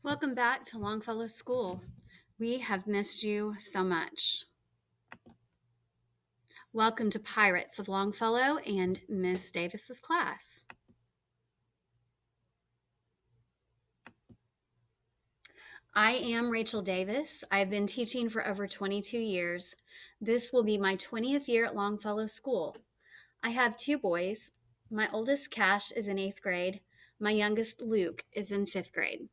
Welcome back to Longfellow School. We have missed you so much. Welcome to Pirates of Longfellow and Miss Davis's class. I am Rachel Davis. I've been teaching for over 22 years. This will be my 20th year at Longfellow School. I have two boys. My oldest, Cash, is in 8th grade. My youngest, Luke, is in 5th grade.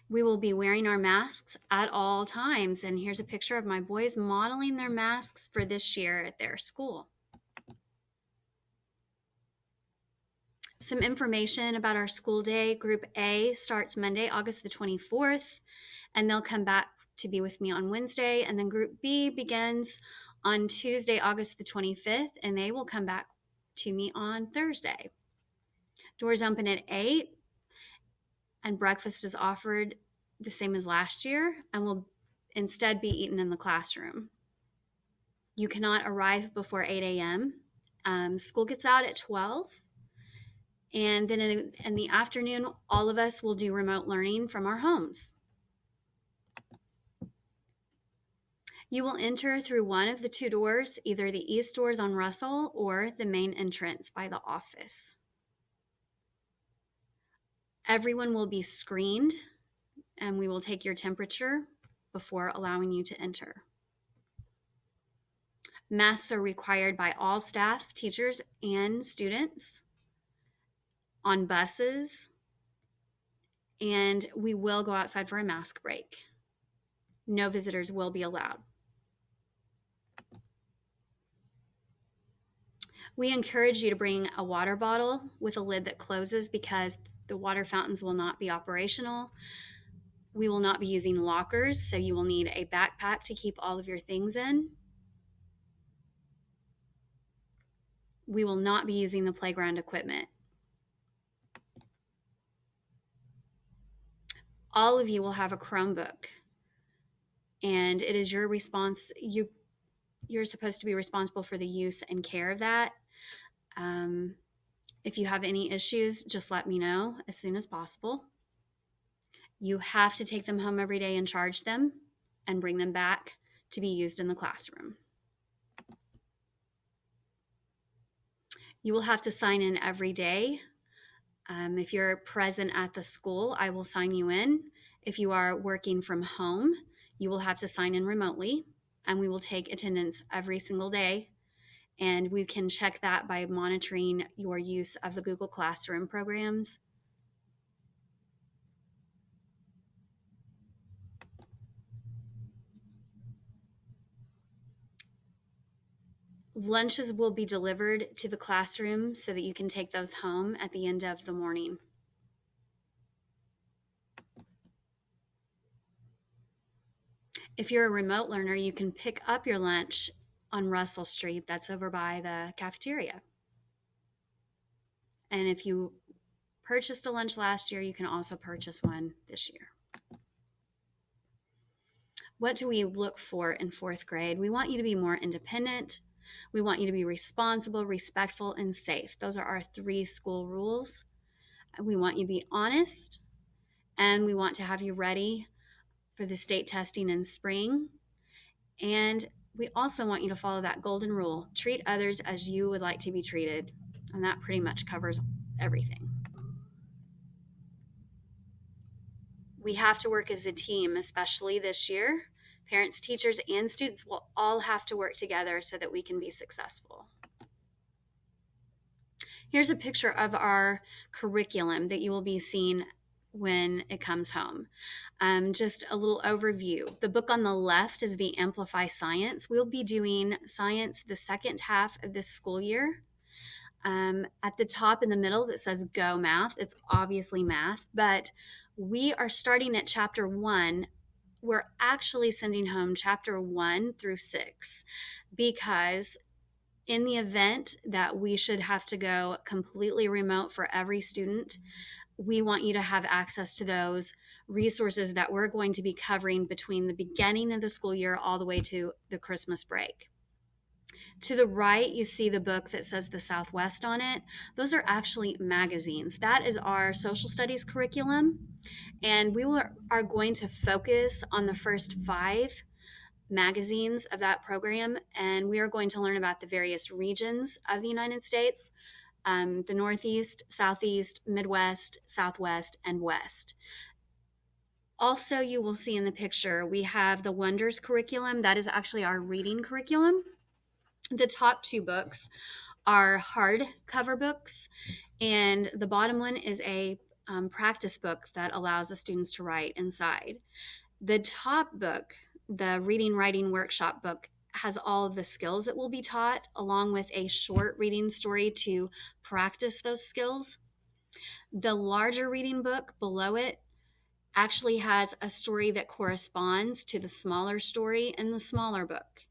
We will be wearing our masks at all times. And here's a picture of my boys modeling their masks for this year at their school. Some information about our school day. Group A starts Monday, August the 24th, and they'll come back to be with me on Wednesday. And then Group B begins on Tuesday, August the 25th, and they will come back to me on Thursday. Doors open at 8, and breakfast is offered the same as last year and will instead be eaten in the classroom. You cannot arrive before 8 a.m. School gets out at 12. And then in the afternoon, all of us will do remote learning from our homes. You will enter through one of the two doors, either the east doors on Russell or the main entrance by the office. Everyone will be screened, and we will take your temperature before allowing you to enter. Masks are required by all staff, teachers, and students on buses, and we will go outside for a mask break. No visitors will be allowed. We encourage you to bring a water bottle with a lid that closes because the water fountains will not be operational. We will not be using lockers, so you will need a backpack to keep all of your things in. We will not be using the playground equipment. All of you will have a Chromebook, and it is your response. You're supposed to be responsible for the use and care of that. If you have any issues, just let me know as soon as possible. You have to take them home every day and charge them and bring them back to be used in the classroom. You will have to sign in every day. If you're present at the school, I will sign you in. If you are working from home, you will have to sign in remotely, and we will take attendance every single day. And we can check that by monitoring your use of the Google Classroom programs. Lunches will be delivered to the classroom so that you can take those home at the end of the morning. If you're a remote learner, you can pick up your lunch on Russell Street. That's over by the cafeteria. And if you purchased a lunch last year, you can also purchase one this year. What do we look for in 4th grade? We want you to be more independent. We want you to be responsible, respectful, and safe. Those are our 3 school rules. We want you to be honest, and we want to have you ready for the state testing in spring. And we also want you to follow that golden rule: treat others as you would like to be treated. And that pretty much covers everything. We have to work as a team, especially this year. Parents, teachers, and students will all have to work together so that we can be successful. Here's a picture of our curriculum that you will be seeing when it comes home. Just a little overview. The book on the left is the Amplify Science. We'll be doing science the second half of this school year. At the top in the middle that says Go Math, it's obviously math, but we are starting at chapter 1. We're actually sending home chapter 1 through 6 because in the event that we should have to go completely remote for every student, we want you to have access to those resources that we're going to be covering between the beginning of the school year all the way to the Christmas break. To the right, you see the book that says The Southwest on it. Those are actually magazines. That is our social studies curriculum. And are going to focus on the first 5 magazines of that program. And we are going to learn about the various regions of the United States, the Northeast, Southeast, Midwest, Southwest, and West. Also, you will see in the picture, we have the Wonders curriculum. That is actually our reading curriculum. The top 2 books are hardcover books, and the bottom one is a practice book that allows the students to write inside. The top book, the reading writing workshop book, has all of the skills that will be taught, along with a short reading story to practice those skills. The larger reading book below it actually has a story that corresponds to the smaller story in the smaller book.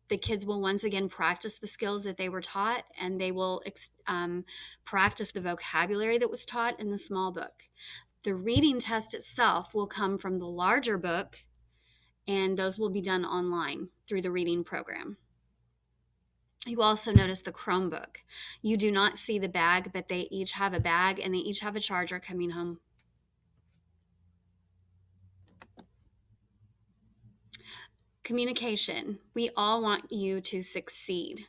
The kids will once again practice the skills that they were taught, and they will practice the vocabulary that was taught in the small book. The reading test itself will come from the larger book, and those will be done online through the reading program. You also notice the Chromebook. You do not see the bag, but they each have a bag and they each have a charger coming home. Communication. We all want you to succeed.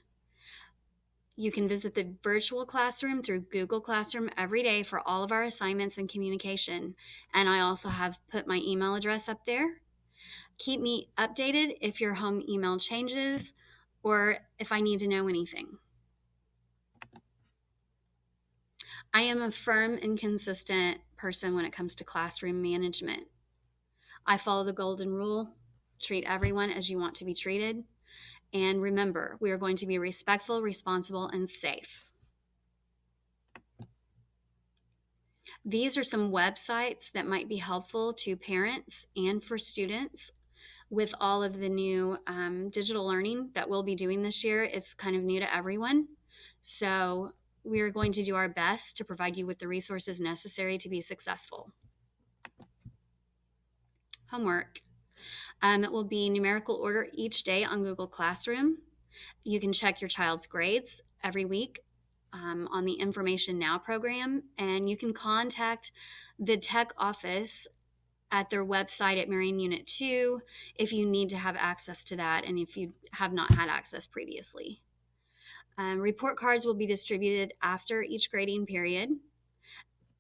You can visit the virtual classroom through Google Classroom every day for all of our assignments and communication. And I also have put my email address up there. Keep me updated if your home email changes or if I need to know anything. I am a firm and consistent person when it comes to classroom management. I follow the golden rule: treat everyone as you want to be treated. And remember, we are going to be respectful, responsible, and safe. These are some websites that might be helpful to parents and for students with all of the new digital learning that we'll be doing this year. It's kind of new to everyone. So we are going to do our best to provide you with the resources necessary to be successful. Homework. It will be numerical order each day on Google Classroom. You can check your child's grades every week on the Information Now program, and you can contact the tech office at their website at Marion Unit 2 if you need to have access to that and if you have not had access previously. Report cards will be distributed after each grading period.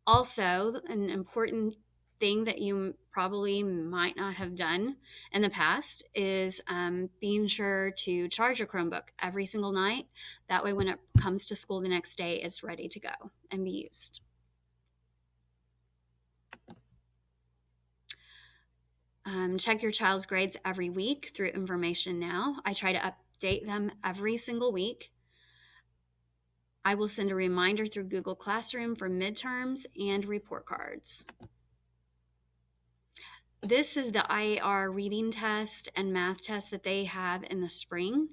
Also, an important thing that you probably might not have done in the past is being sure to charge your Chromebook every single night. That way, when it comes to school the next day, it's ready to go and be used. Check your child's grades every week through Information Now. I try to update them every single week. I will send a reminder through Google Classroom for midterms and report cards. This is the IAR reading test and math test that they have in the spring.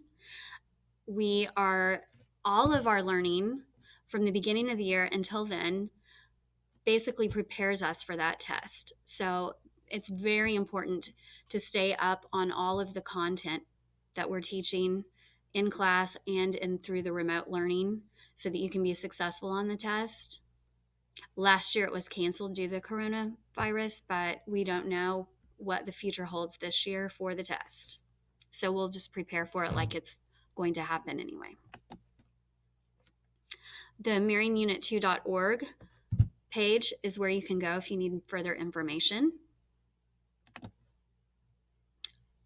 All of our learning from the beginning of the year until then basically prepares us for that test. So it's very important to stay up on all of the content that we're teaching in class and through the remote learning so that you can be successful on the test. Last year it was canceled due to the coronavirus, but we don't know what the future holds this year for the test. So we'll just prepare for it like it's going to happen anyway. The MarionUnit2.org page is where you can go if you need further information.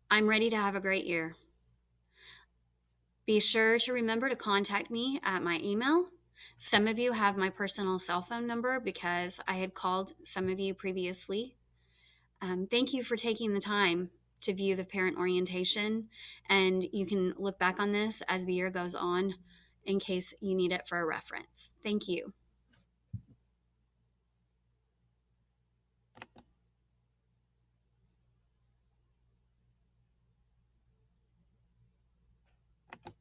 I'm ready to have a great year. Be sure to remember to contact me at my email. Some of you have my personal cell phone number because I had called some of you previously. Thank you for taking the time to view the parent orientation, and you can look back on this as the year goes on in case you need it for a reference. Thank you.